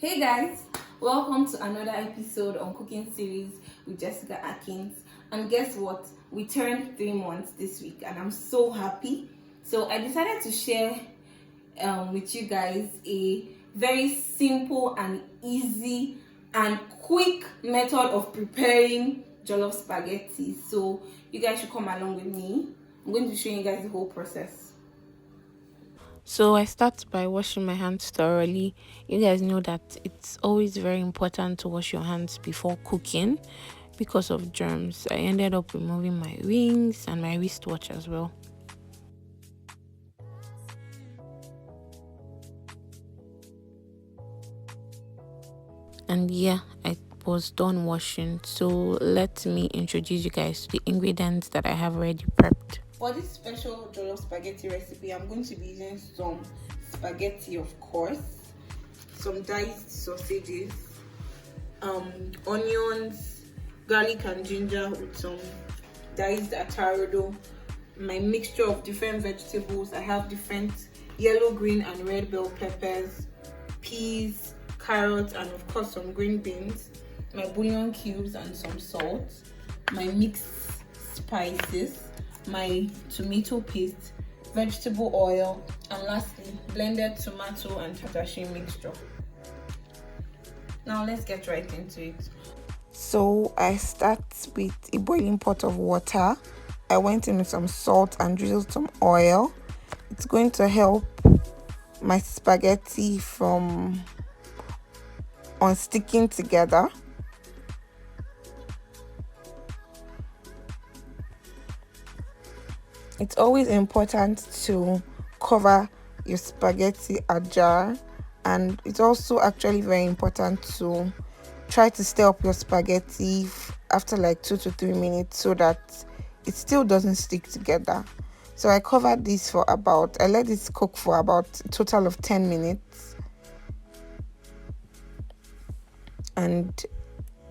Hey guys, welcome to another episode on Cooking Series with Jessica Atkins. And guess what? We turned 3 months this week, and I'm so happy. So I decided to share with you guys a very simple and easy and quick method of preparing jollof spaghetti. So you guys should come along with me. I'm going to show you guys the whole process. So I start by washing my hands thoroughly. You guys know that it's always very important to wash your hands before cooking because of germs. I ended up removing my rings and my wristwatch as well. And yeah, I was done washing. So let me introduce you guys to the ingredients that I have already prepped. For this special jollof spaghetti recipe, I'm going to be using some spaghetti, of course, some diced sausages, onions, garlic and ginger with some diced atarodo, my mixture of different vegetables. I have different yellow, green, and red bell peppers, peas, carrots, and of course some green beans, my bouillon cubes and some salt, my mixed spices, my tomato paste, vegetable oil, and lastly blended tomato and tatashi mixture. Now let's get right into it. So I start with a boiling pot of water. I went in with some salt and drizzled some oil. It's going to help my spaghetti from unsticking together. It's always important to cover your spaghetti ajar, and it's also actually very important to try to stir up your spaghetti after like 2 to 3 minutes so that it still doesn't stick together. So I covered this for I let this cook for about a total of 10 minutes, and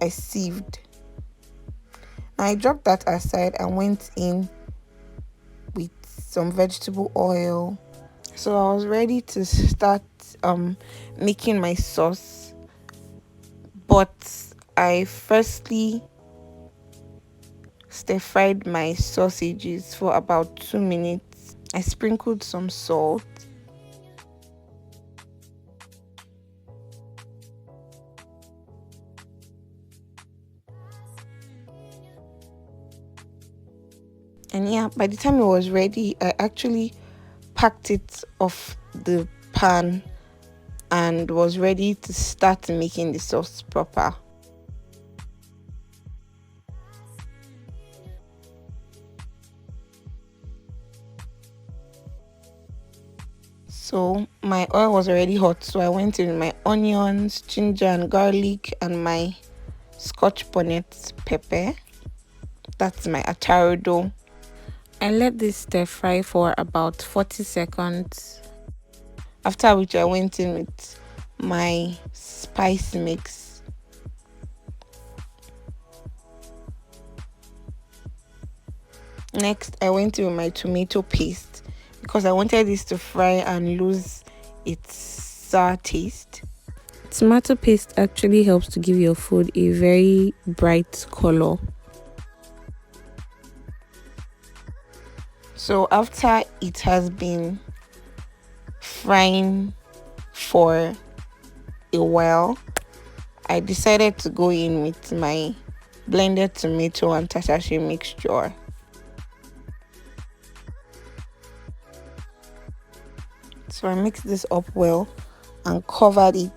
I sieved. I dropped that aside and went in with some vegetable oil. So I was ready to start making my sauce, but I firstly stir fried my sausages for about 2 minutes. I sprinkled some salt. And yeah, by the time it was ready, I actually packed it off the pan and was ready to start making the sauce proper. So my oil was already hot, so I went in with my onions, ginger and garlic, and my scotch bonnet pepper. That's my atarodo. I let this stir fry for about 40 seconds, after which I went in with my spice mix. Next, I went in with my tomato paste because I wanted this to fry and lose its sour taste. Tomato paste actually helps to give your food a very bright color. So after it has been frying for a while, I decided to go in with my blended tomato and tatashi mixture. So I mixed this up well and covered it.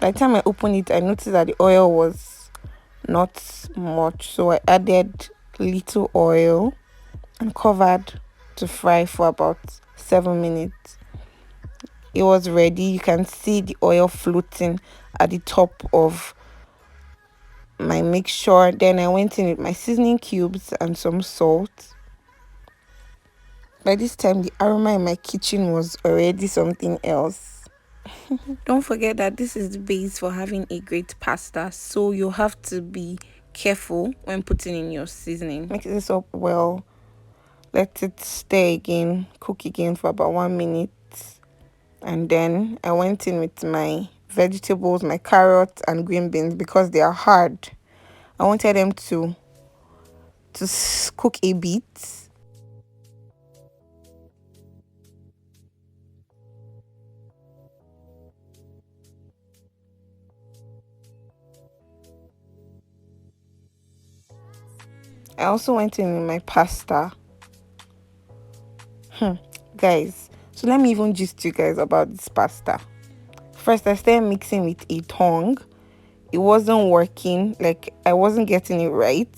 By the time I opened it, I noticed that the oil was not much, so I added little oil and covered to fry for about 7 minutes. It was ready. You can see the oil floating at the top of my mixture. Then I went in with my seasoning cubes and some salt. By this time, the aroma in my kitchen was already something else. Don't forget that this is the base for having a great pasta, so you have to be careful when putting in your seasoning. Mix this up well, let it stir again, cook again for about 1 minute, And then I went in with my vegetables, my carrots and green beans because they are hard. I wanted them to cook a bit. I also went in with my pasta. Guys, so let me even gist you guys about this pasta. First, I started mixing with a tongue. It wasn't working, like I wasn't getting it right.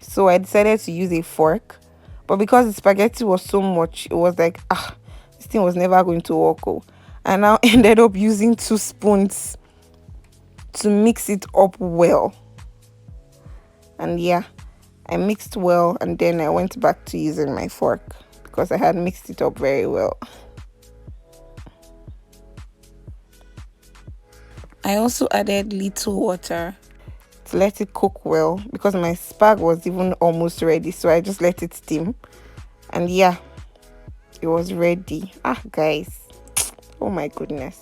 So I decided to use a fork. But because the spaghetti was so much, it was like, this thing was never going to work. Oh. And I ended up using 2 spoons to mix it up well. And yeah, I mixed well and then I went back to using my fork because I had mixed it up very well. I also added little water to let it cook well because my spag was even almost ready, so I just let it steam. And yeah, it was ready. Guys, oh my goodness,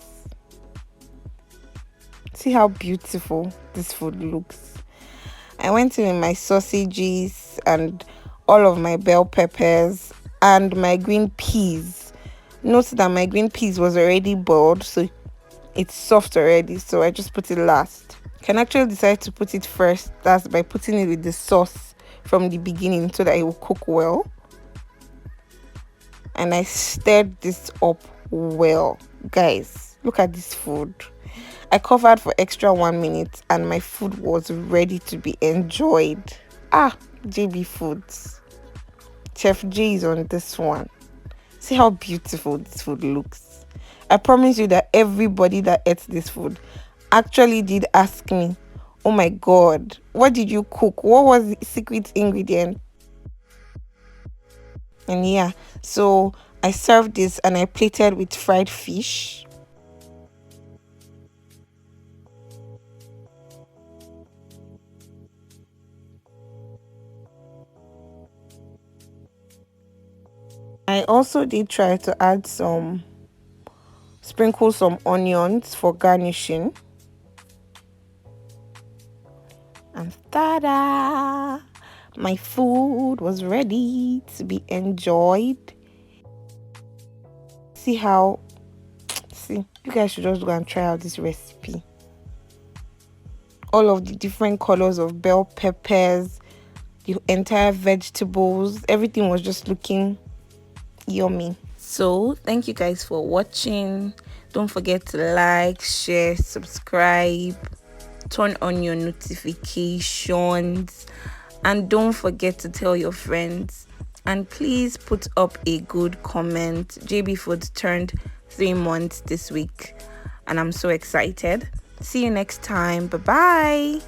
see how beautiful this food looks. I went in with my sausages and all of my bell peppers and my green peas. Note that my green peas was already boiled, so it's soft already, so I just put it last. You can actually decide to put it first. That's by putting it with the sauce from the beginning so that it will cook well. And I stirred this up well. Guys, look at this food. I covered for extra 1 minute and my food was ready to be enjoyed. JB Foods. Chef J is on this one. See how beautiful this food looks. I promise you that everybody that ate this food actually did ask me, oh my god, what did you cook? What was the secret ingredient? And yeah, so I served this and I plated with fried fish. I also did try to add sprinkle some onions for garnishing. And ta-da! My food was ready to be enjoyed. See, you guys should just go and try out this recipe. All of the different colors of bell peppers, the entire vegetables, everything was just looking yummy. So thank you guys for watching. Don't forget to like, share, subscribe, turn on your notifications, and don't forget to tell your friends. And please put up a good comment. JB Foods turned 3 months this week and I'm so excited. See you next time. Bye bye.